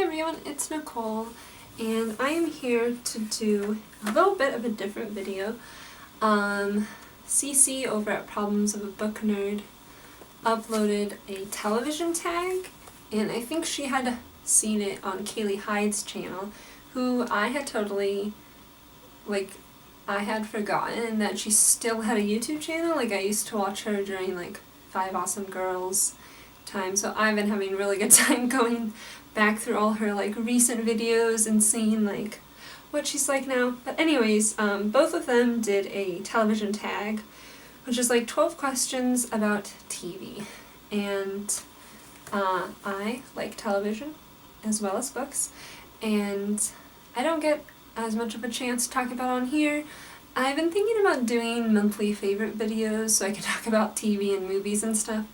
Hey everyone, it's Nicole, and I am here to do a little bit of a different video. Cece over at Problems of a Book Nerd uploaded a television tag, and I think she had seen it on Kaylee Hyde's channel, who I had totally, I had forgotten that she still had a YouTube channel. I used to watch her during, 5 Awesome Girls time, so I've been having a really good time going back through all her, recent videos and seeing, what she's like now. But anyways, both of them did a television tag, which is 12 questions about TV. And I like television as well as books, and I don't get as much of a chance to talk about on here. I've been thinking about doing monthly favorite videos so I can talk about TV and movies and stuff.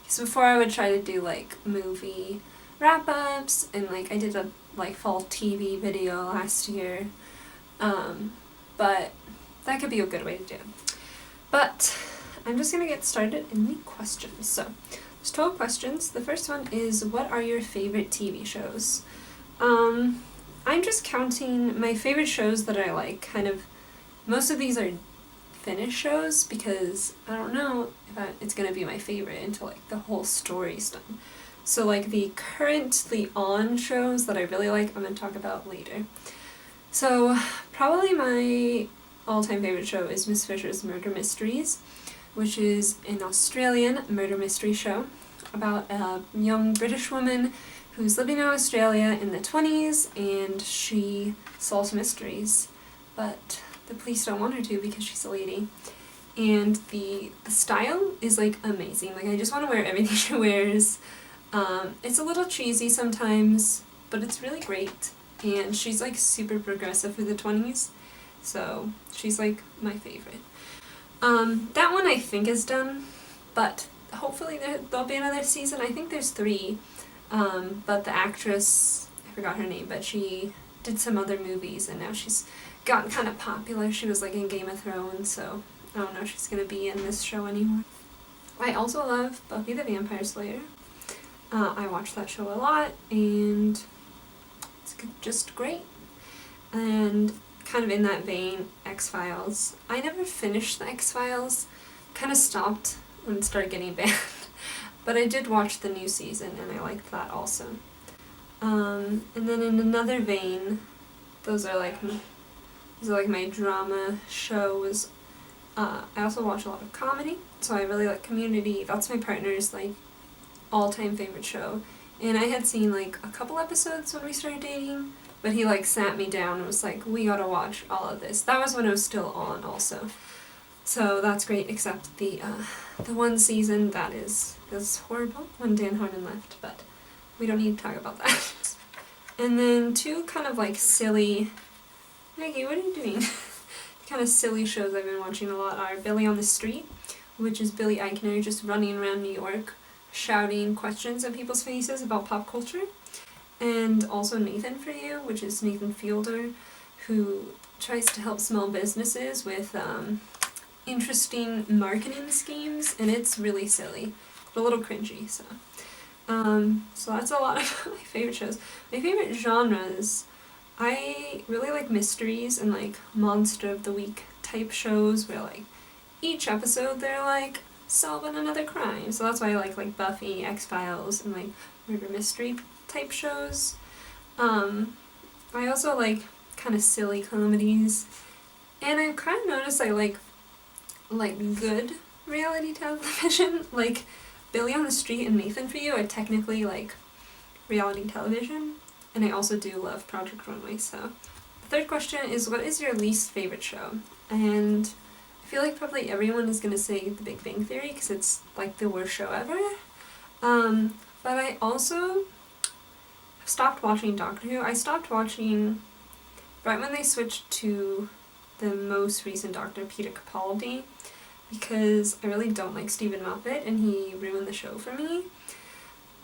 Because before I would try to do movie wrap-ups, and I did a fall TV video last year, but that could be a good way to do it. But I'm just going to get started in the questions. So there's 12 questions. The first one is, what are your favorite TV shows? I'm just counting my favorite shows that I like. Most of these are Finnish shows because I don't know if it's going to be my favorite until the whole story's done. So the currently on shows that I really like, I'm going to talk about later. So probably my all-time favorite show is Miss Fisher's Murder Mysteries, which is an Australian murder mystery show about a young British woman who's living in Australia in the 20s, and she solves mysteries, but the police don't want her to because she's a lady. And the style is amazing. I just want to wear everything she wears. It's a little cheesy sometimes, but it's really great. And she's super progressive for the 20s, so she's my favorite. That one I think is done, but hopefully there'll be another season. I think there's 3, but the actress, I forgot her name, but she did some other movies and now she's gotten kind of popular. She was in Game of Thrones, so I don't know if she's gonna be in this show anymore. I also love Buffy the Vampire Slayer. I watch that show a lot, and it's just great. And kind of in that vein, X-Files. I never finished the X-Files. Kind of stopped when it started getting bad. But I did watch the new season, and I liked that also. And then in another vein, those are my drama shows. I also watch a lot of comedy, so I really like Community. That's my partner's all-time favorite show. And I had seen a couple episodes when we started dating, but he sat me down and was we gotta watch all of this. That was when it was still on also. So that's great, except the one season that is horrible when Dan Harmon left, but we don't need to talk about that. And then 2 kind of silly, Maggie, what are you doing? Kind of silly shows I've been watching a lot are Billy on the Street, which is Billy Eichner just running around New York shouting questions at people's faces about pop culture. And also Nathan For You, which is Nathan Fielder, who tries to help small businesses with interesting marketing schemes, and it's really silly, but a little cringy, so that's a lot of my favorite shows. My favorite genres, I really like mysteries and Monster of the Week type shows where each episode they're solving another crime. So that's why I like Buffy, X-Files, and murder mystery type shows. I also like kind of silly comedies, and I've kind of noticed I like good reality television. Billy on the Street and Nathan For You are technically reality television, and I also do love Project Runway. So the third question is, what is your least favorite show? And I feel probably everyone is gonna say The Big Bang Theory because it's the worst show ever. But I also stopped watching Doctor Who. I stopped watching right when they switched to the most recent Doctor, Peter Capaldi, because I really don't like Stephen Moffat and he ruined the show for me.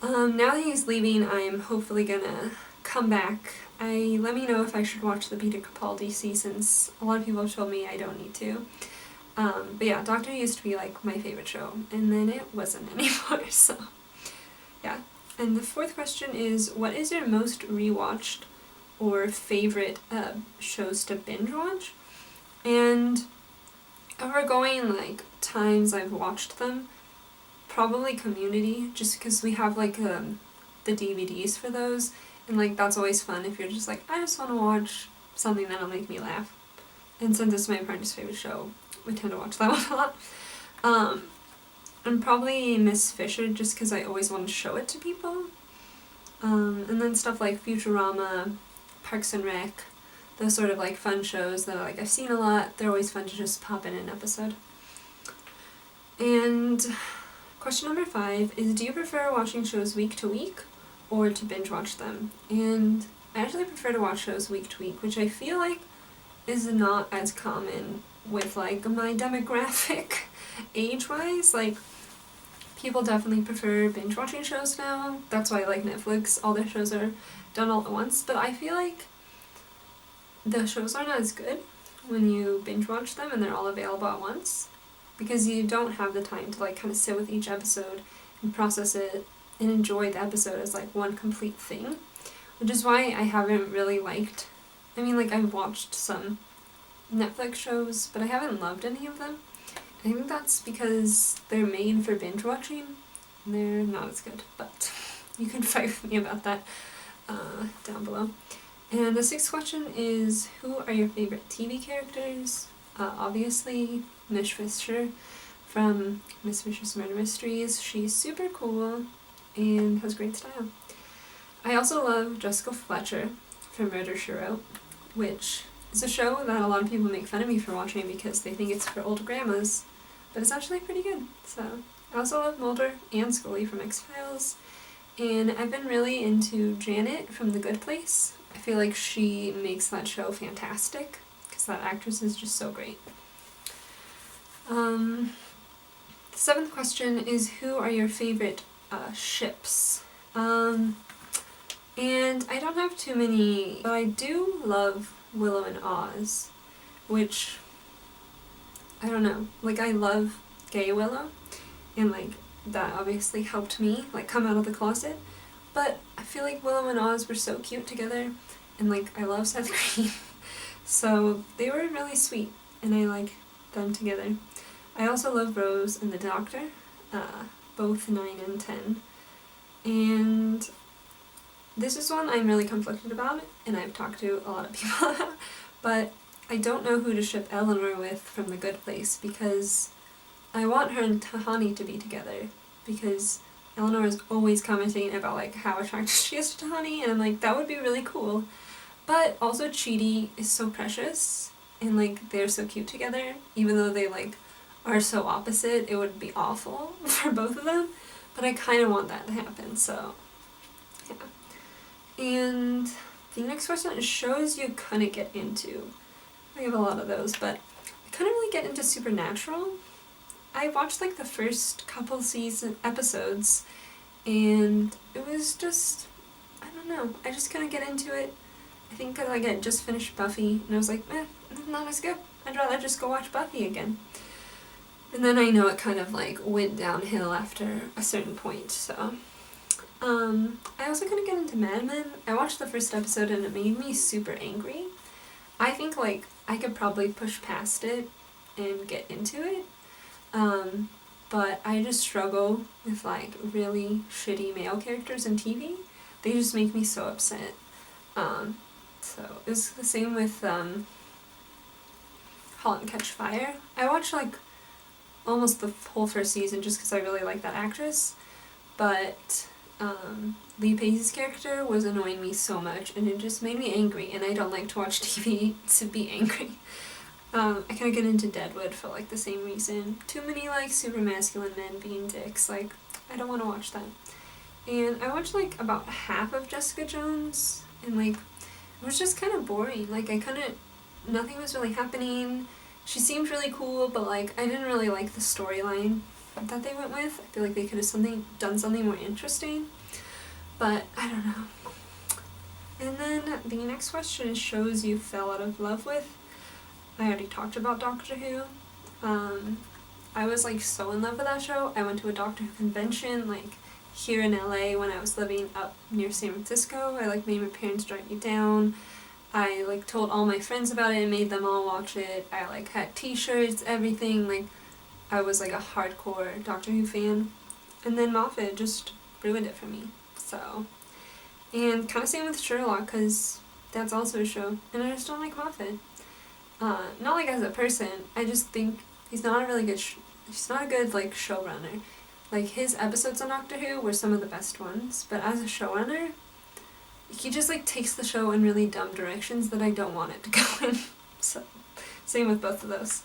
Now that he's leaving, I'm hopefully gonna come back. Let me know if I should watch the Peter Capaldi seasons. A lot of people have told me I don't need to. But yeah, Doctor Who used to be my favorite show, and then it wasn't anymore, so yeah. And the fourth question is, what is your most rewatched or favorite shows to binge watch? And if we're going like times I've watched them, probably Community, just because we have like the DVDs for those, and like that's always fun if you're just like, I just want to watch something that'll make me laugh. And since it's my partner's favorite show, we tend to watch that one a lot. And probably Miss Fisher, just because I always want to show it to people. And then stuff like Futurama, Parks and Rec, those sort of like fun shows that like I've seen a lot. They're always fun to just pop in an episode. And question number 5 is, do you prefer watching shows week to week or to binge watch them? And I actually prefer to watch shows week to week, which I feel like is not as common with like my demographic age-wise. Like, people definitely prefer binge watching shows now. That's why like Netflix, all their shows are done all at once. But I feel like the shows aren't as good when you binge watch them and they're all available at once, because you don't have the time to like kind of sit with each episode and process it and enjoy the episode as like one complete thing, which is why I haven't really liked, I mean, like I've watched some Netflix shows, but I haven't loved any of them. I think that's because they're made for binge watching. They're not as good, but you can fight with me about that down below. And the 6th question is, who are your favorite TV characters? Obviously, Miss Fisher from Miss Fisher's Murder Mysteries. She's super cool and has great style. I also love Jessica Fletcher from Murder, She Wrote, which is a show that a lot of people make fun of me for watching because they think it's for old grandmas, but it's actually pretty good. So I also love Mulder and Scully from X-Files, and I've been really into Janet from The Good Place. I feel like she makes that show fantastic because that actress is just so great. The 7th question is, who are your favorite ships? And I don't have too many, but I do love Willow and Oz, which, I don't know, like I love gay Willow, and like that obviously helped me like come out of the closet, but I feel like Willow and Oz were so cute together, and like I love Seth Green, so they were really sweet, and I like them together. I also love Rose and the Doctor, both 9 and 10, and this is one I'm really conflicted about, and I've talked to a lot of people about, but I don't know who to ship Eleanor with from The Good Place, because I want her and Tahani to be together, because Eleanor is always commenting about like how attracted she is to Tahani, and I'm like, that would be really cool. But also Chidi is so precious, and like they're so cute together, even though they like are so opposite, it would be awful for both of them, but I kind of want that to happen, so yeah. And the next question is shows you couldn't get into. I have a lot of those, but I couldn't really get into Supernatural. I watched like the first couple episodes, and it was just, I don't know, I just couldn't get into it. I think because like, I just finished Buffy, and I was like, not as good. I'd rather just go watch Buffy again. And then I know it kind of like went downhill after a certain point, so. I also couldn't get into Mad Men. I watched the first episode and it made me super angry. I think like I could probably push past it and get into it, but I just struggle with like really shitty male characters in TV. They just make me so upset. So it was the same with *Halt and Catch Fire*. I watched like almost the whole first season just because I really like that actress, but Lee Pace's character was annoying me so much, and it just made me angry, and I don't like to watch TV to be angry. I kind of get into Deadwood for like the same reason. Too many like super masculine men being dicks, like I don't want to watch that. And I watched like about half of Jessica Jones, and like it was just kind of boring. Like nothing was really happening. She seemed really cool, but like I didn't really like the storyline that they went with. I feel like they could have done something more interesting, but I don't know. And then the next question is shows you fell out of love with. I already talked about Doctor Who. I was like so in love with that show. I went to a Doctor Who convention. Like here in LA when I was living up near San Francisco. I like made my parents drive me down. I like told all my friends about it and made them all watch it. I like had t-shirts, everything. Like I was like a hardcore Doctor Who fan. And then Moffat just ruined it for me. So, and kind of same with Sherlock, because that's also a show, and I just don't like Moffat. Not like as a person, I just think he's not a really good, he's not a good like showrunner. Like his episodes on Doctor Who were some of the best ones, but as a showrunner, he just like takes the show in really dumb directions that I don't want it to go in. So, same with both of those.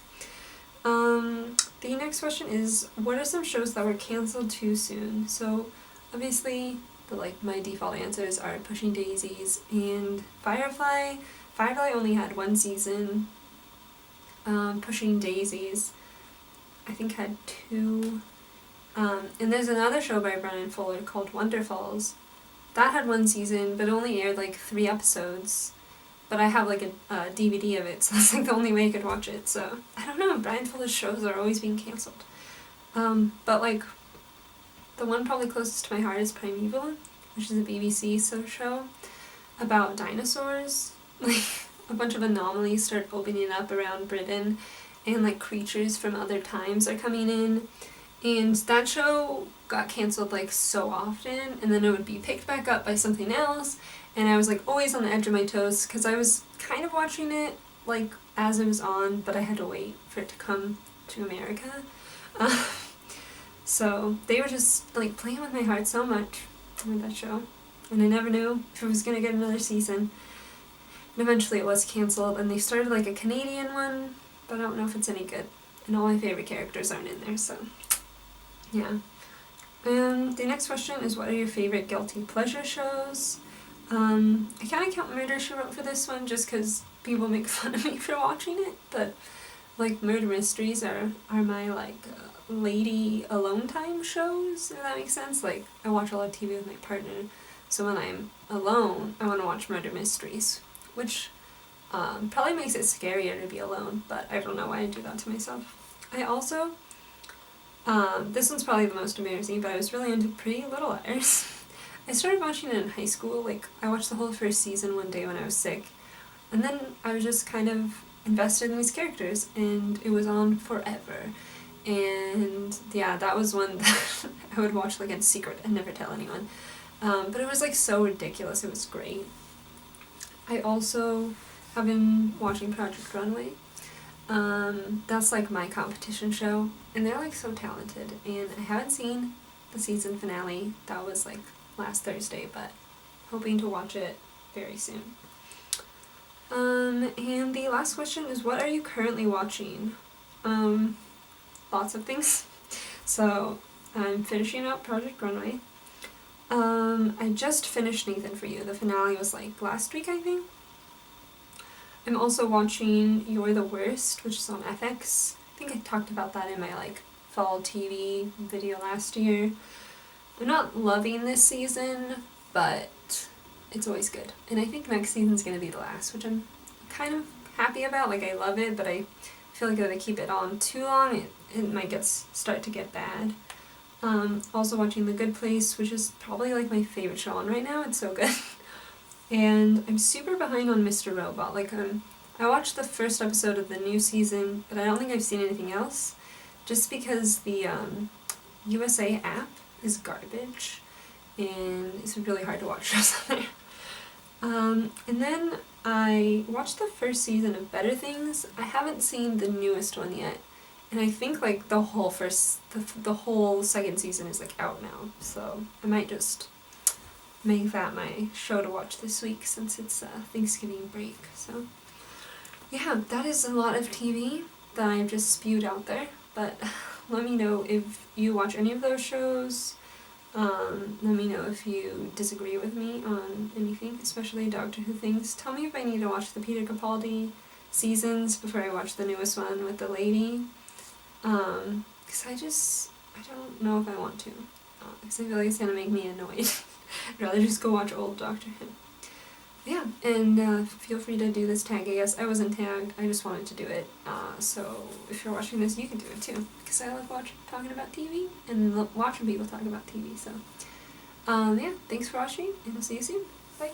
The next question is, what are some shows that were cancelled too soon? So, obviously, my default answers are Pushing Daisies and Firefly. Firefly only had one season. Pushing Daisies, I think, had two. And there's another show by Brian Fuller called Wonder Falls. That had one season, but only aired like 3 episodes. But I have like a DVD of it, so that's like the only way I could watch it. So I don't know, Brian Fuller's shows are always being cancelled. But like the one probably closest to my heart is Primeval, which is a BBC show about dinosaurs. Like a bunch of anomalies start opening up around Britain, and like creatures from other times are coming in. And that show got cancelled like so often, and then it would be picked back up by something else, and I was like always on the edge of my toes because I was kind of watching it like as it was on, but I had to wait for it to come to America. So they were just like playing with my heart so much with that show, and I never knew if it was gonna get another season. And eventually it was cancelled, and they started like a Canadian one, but I don't know if it's any good. And all my favorite characters aren't in there, so yeah. The next question is, what are your favorite guilty pleasure shows? I kind of count Murder, She Wrote for this one just because people make fun of me for watching it, but like murder mysteries are my like lady alone time shows, if that makes sense. Like I watch a lot of TV with my partner, so when I'm alone I want to watch murder mysteries, which probably makes it scarier to be alone, but I don't know why I do that to myself. I also this one's probably the most embarrassing, but I was really into Pretty Little Liars. I started watching it in high school. Like I watched the whole first season one day when I was sick, and then I was just kind of invested in these characters, and it was on forever. And yeah, that was one that I would watch like in secret and never tell anyone. But it was like so ridiculous. It was great. I also have been watching Project Runway. That's like my competition show, and they're like so talented, and I haven't seen the season finale. That was like last Thursday, but hoping to watch it very soon. And the last question is, what are you currently watching? Lots of things. So I'm finishing up Project Runway. I just finished Nathan For You. The finale was like last week, I think. I'm also watching You're the Worst, which is on FX. I think I talked about that in my like fall TV video last year. I'm not loving this season, but it's always good. And I think next season's gonna be the last, which I'm kind of happy about. Like I love it, but I feel like if I keep it on too long, it might start to get bad. Also watching The Good Place, which is probably like my favorite show on right now. It's so good. And I'm super behind on Mr. Robot. Like I watched the first episode of the new season, but I don't think I've seen anything else, just because the USA app is garbage, and it's really hard to watch shows on there. And then I watched the first season of Better Things. I haven't seen the newest one yet, and I think like the whole second season is like out now, so I might just make that my show to watch this week since it's Thanksgiving break. So yeah, that is a lot of TV that I've just spewed out there, but let me know if you watch any of those shows. Let me know if you disagree with me on anything, especially Doctor Who things. Tell me if I need to watch the Peter Capaldi seasons before I watch the newest one with the lady. Because I don't know if I want to. Because I feel like it's going to make me annoyed. I'd rather just go watch old Doctor Who. Yeah, and feel free to do this tag, I guess. I wasn't tagged, I just wanted to do it. So if you're watching this, you can do it too. Because I love talking about TV and watching people talk about TV, so Yeah, thanks for watching, and I'll see you soon. Bye.